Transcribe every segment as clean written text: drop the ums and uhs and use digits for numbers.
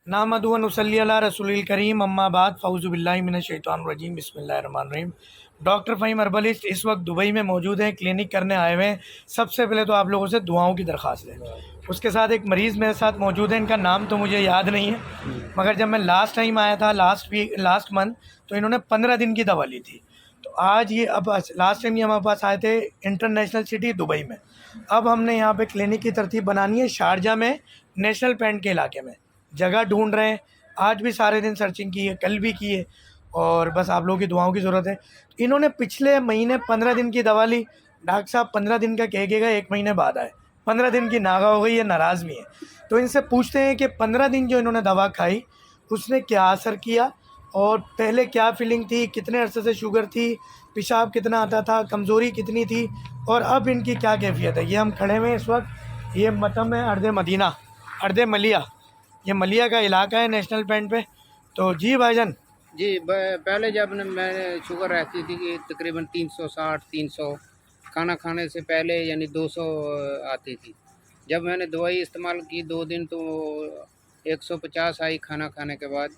नामदु व नुसल्ली अला रसूलिल करीम अम्मा बाद फ़ऊज़ु बिल्लाहि मिनश शैतानिर रजीम बिस्मिल्लाहिर रहमानिर रहीम। डॉक्टर फ़हीम हर्बलिस्ट इस वक्त दुबई में मौजूद हैं, क्लिनिक करने आए हुए हैं। सबसे पहले तो आप लोगों से दुआओं की दरख्वास्त है। उसके साथ एक मरीज़ मेरे साथ मौजूद है, इनका नाम तो मुझे याद नहीं है, मगर जब मैं लास्ट टाइम आया था लास्ट मंथ, तो इन्होंने 15 दिन की दवा ली थी। तो आज ये अब लास्ट टाइम ये हमारे पास आए थे इंटरनेशनल सिटी दुबई में। अब हमने यहाँ पे क्लिनिक की तरतीब बनानी है शारजा में, नेशनल पेंट के इलाके में। जगह ढूंढ रहे हैं, आज भी सारे दिन सर्चिंग की है, कल भी की है, और बस आप लोगों की दुआओं की ज़रूरत है। इन्होंने पिछले महीने 15 दिन की दवा ली। डॉक्टर साहब 15 दिन का कह के गए, 1 महीने बाद आए। 15 दिन की नागा हो गई है, नाराज़ भी हैं। तो इनसे पूछते हैं कि 15 दिन जो इन्होंने दवा खाई उसने क्या असर किया, और पहले क्या फीलिंग थी, कितने अरसे से शुगर थी, पेशाब कितना आता था, कमज़ोरी कितनी थी, और अब इनकी क्या कैफियत है। ये हम खड़े हुए हैं इस वक्त, ये मतम है अर्द मदीना, अर्द मलिया, ये मलिया का इलाका है नेशनल पेंट पे। तो जी भाईजान। जी पहले जब मैंने शुगर रहती थी कि तकरीबन 360 300 खाना खाने से पहले यानी 200 आती थी। जब मैंने दवाई इस्तेमाल की 2 दिन तो 150 आई खाना खाने के बाद।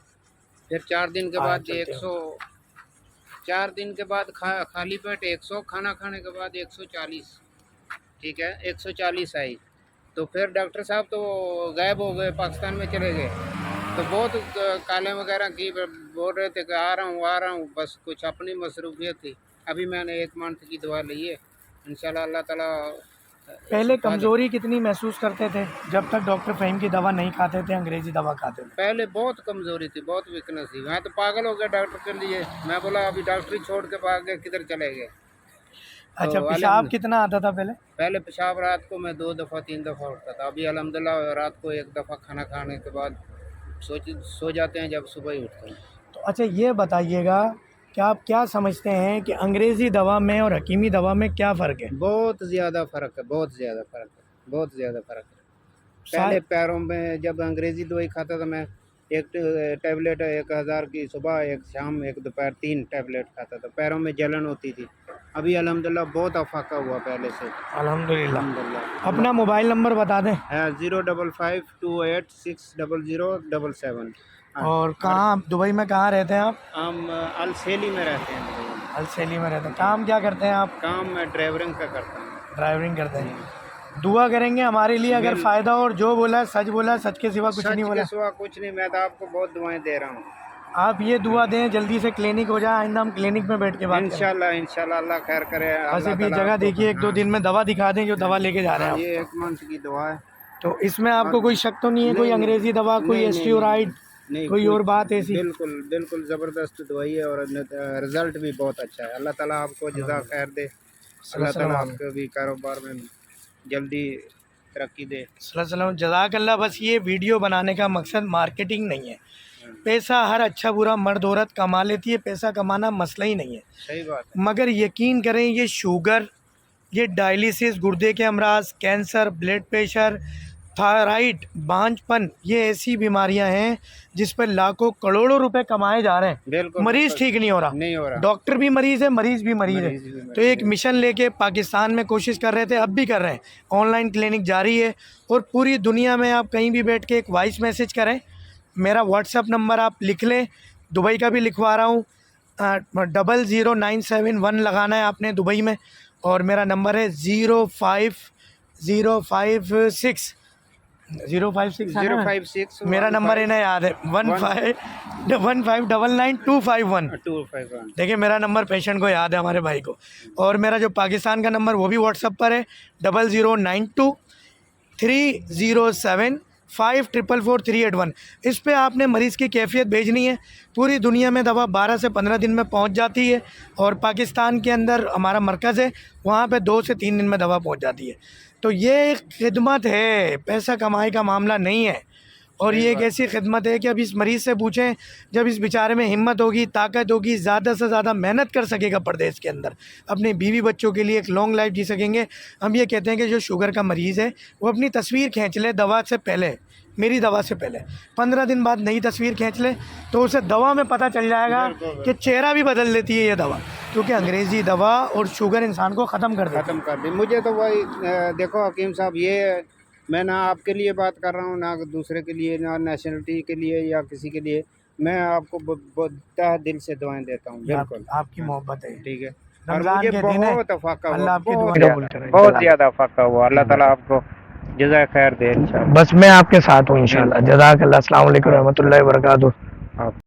फिर 4 दिन के बाद 100, 4 दिन के बाद खाली पेट 100, खाना खाने के बाद 140, ठीक है 140 आई। तो फिर डॉक्टर साहब तो गायब हो गए, पाकिस्तान में चले गए। तो बहुत कालें वगैरह की बोल रहे थे कि आ रहा हूँ, बस कुछ अपनी मसरूफियत थी। अभी मैंने 1 मंथ की दवा ली है, इंशाल्लाह अल्लाह ताला। पहले कमज़ोरी कितनी महसूस करते थे जब तक डॉक्टर फ़हीम की दवा नहीं खाते थे, अंग्रेज़ी दवा खाते थे? पहले बहुत कमज़ोरी थी, बहुत वीकनेस थी। मैं तो पागल हो गया डॉक्टर के लिए। मैं बोला अभी डॉक्टरी छोड़ के भाग गए, किधर चले गए। अच्छा, तो पेशाब कितना आता था पहले? पहले पेशाब रात को मैं 2 दफ़ा 3 दफ़ा उठता था। अभी अल्हम्दुलिल्लाह रात को 1 दफ़ा खाना खाने के बाद सो जाते हैं, जब सुबह ही उठते हैं। तो अच्छा, ये बताइएगा कि आप क्या समझते हैं कि अंग्रेज़ी दवा में और हकीमी दवा में क्या फ़र्क है? बहुत ज़्यादा फ़र्क है, बहुत ज़्यादा फ़र्क है, बहुत ज़्यादा फ़र्क है। पहले पैरों में जब अंग्रेज़ी दवाई खाता था मैं, एक टैबलेट 1000 की सुबह, एक शाम, एक दोपहर, 3 टैबलेट खाता था। पैरों में जलन होती थी। अभी अल्हम्दुलिल्लाह बहुत अफाका हुआ पहले से। अल्हम्दुलिल्लाह। अपना मोबाइल नंबर बता दें। है 05528600777। और कहाँ दुबई में कहाँ रहते हैं आप? हम अल सेली में रहते हैं दुबई में। अल सैली में रहते हैं। काम क्या करते हैं आप? काम मैं ड्राइवरिंग का करता हूँ। ड्राइवरिंग करते हैं। दुआ करेंगे हमारे लिए, अगर फ़ायदा हो, और जो बोला सच बोला, सच के सिवा कुछ नहीं बोला। सच के सिवा कुछ नहीं। मैं तो आपको बहुत दुआएं दे रहा हूँ। आप ये दुआ दें जल्दी से क्लिनिक हो जाए, आइंदा हम क्लिनिक में बैठ के बात करें। इंशाल्लाह इंशाल्लाह अल्लाह खैर करे। बस अभी जगह देखिए, 1-2 दिन में दवा दिखा दें जो दवा लेके जा रहे हैं ये आप। 1 मंथ की दवा है। तो इसमें आपको कोई शक तो नहीं है? कोई अंग्रेज़ी दवा, कोई एस्टियोराइड, कोई और बात ऐसी? बिल्कुल बिल्कुल ज़बरदस्त दवाई है, और रिज़ल्ट भी बहुत अच्छा है। अल्लाह ताला आपको जज़ा खैर दे। अल्लाह ताला आपके भी कारोबार में जल्दी तरक्की दे। जज़ाकल्लाह। बस ये वीडियो बनाने का मकसद मार्केटिंग नहीं है। पैसा हर अच्छा बुरा मर्द औरत कमा लेती है, पैसा कमाना मसला ही नहीं है। सही बात है। मगर यकीन करें, ये शुगर, ये डायलिसिस, गुर्दे के अमराज, कैंसर, ब्लड प्रेशर, थायराइड, बांझपन, ये ऐसी बीमारियां हैं जिस पर लाखों करोड़ों रुपए कमाए जा रहे हैं। बिल्कुल, मरीज़ ठीक नहीं हो रहा। रहा। डॉक्टर भी मरीज़ है, मरीज़ भी मरीज़ है। तो एक मिशन लेके पाकिस्तान में कोशिश कर रहे थे, अब भी कर रहे हैं। ऑनलाइन क्लिनिक जारी है, और पूरी दुनिया में आप कहीं भी बैठ के एक वॉइस मैसेज करें। मेरा व्हाट्सअप नंबर आप लिख लें, दुबई का भी लिखवा रहा हूँ। 00971 लगाना है आपने दुबई में, और मेरा नंबर है 05056 मेरा नंबर है ना, याद है 15999251। देखिए, मेरा नंबर पेशेंट को याद है, हमारे भाई को। और मेरा जो पाकिस्तान का नंबर वो भी व्हाट्सअप पर है, 00923075444381। इस पे आपने मरीज़ की कैफियत भेजनी है। पूरी दुनिया में दवा 12 से 15 दिन में पहुंच जाती है, और पाकिस्तान के अंदर हमारा मरकज़ है, वहाँ पे 2 से 3 दिन में दवा पहुंच जाती है। तो ये एक खिदमत है, पैसा कमाई का मामला नहीं है। और ये एक ऐसी खिदमत है कि अब इस मरीज़ से पूछें, जब इस बेचारे में हिम्मत होगी, ताकत होगी, ज़्यादा से ज़्यादा मेहनत कर सकेगा परदेश के अंदर, अपने बीवी बच्चों के लिए एक लॉन्ग लाइफ जी सकेंगे। हम ये कहते हैं कि जो शुगर का मरीज़ है वो अपनी तस्वीर खींच ले दवा से पहले, मेरी दवा से पहले 15 दिन बाद नई तस्वीर खींच ले, तो उसे दवा में पता चल जाएगा कि चेहरा भी बदल लेती है ये दवा, क्योंकि अंग्रेज़ी दवा और शुगर इंसान को ख़त्म कर दी। मुझे तो वही देखो हकीम साहब, ये मैं ना आपके लिए बात कर रहा हूँ, ना दूसरे के लिए, ना नेशनलिटी के लिए या किसी के लिए। मैं आपको तहे दिल से दुआएं देता हूँ, बिल्कुल। आपकी मोहब्बत है। ठीक है। और रमजान मुझे के दिन है, बहुत अफाका हुआ, अल्लाह आपकी बहुत दुआ कबूल ज़्यादा, करे बहुत इंशाल्लाह। ज़्यादा अफाका हुआ। अल्लाह ताला आपको जज़ाए खैर दे इंशाल्लाह। बस मैं आपके साथ हूँ इंशाल्लाह। जज़ाकल्लाह। अस्सलाम वालेकुम रहमतुल्लाहि व बरकातुहू। आप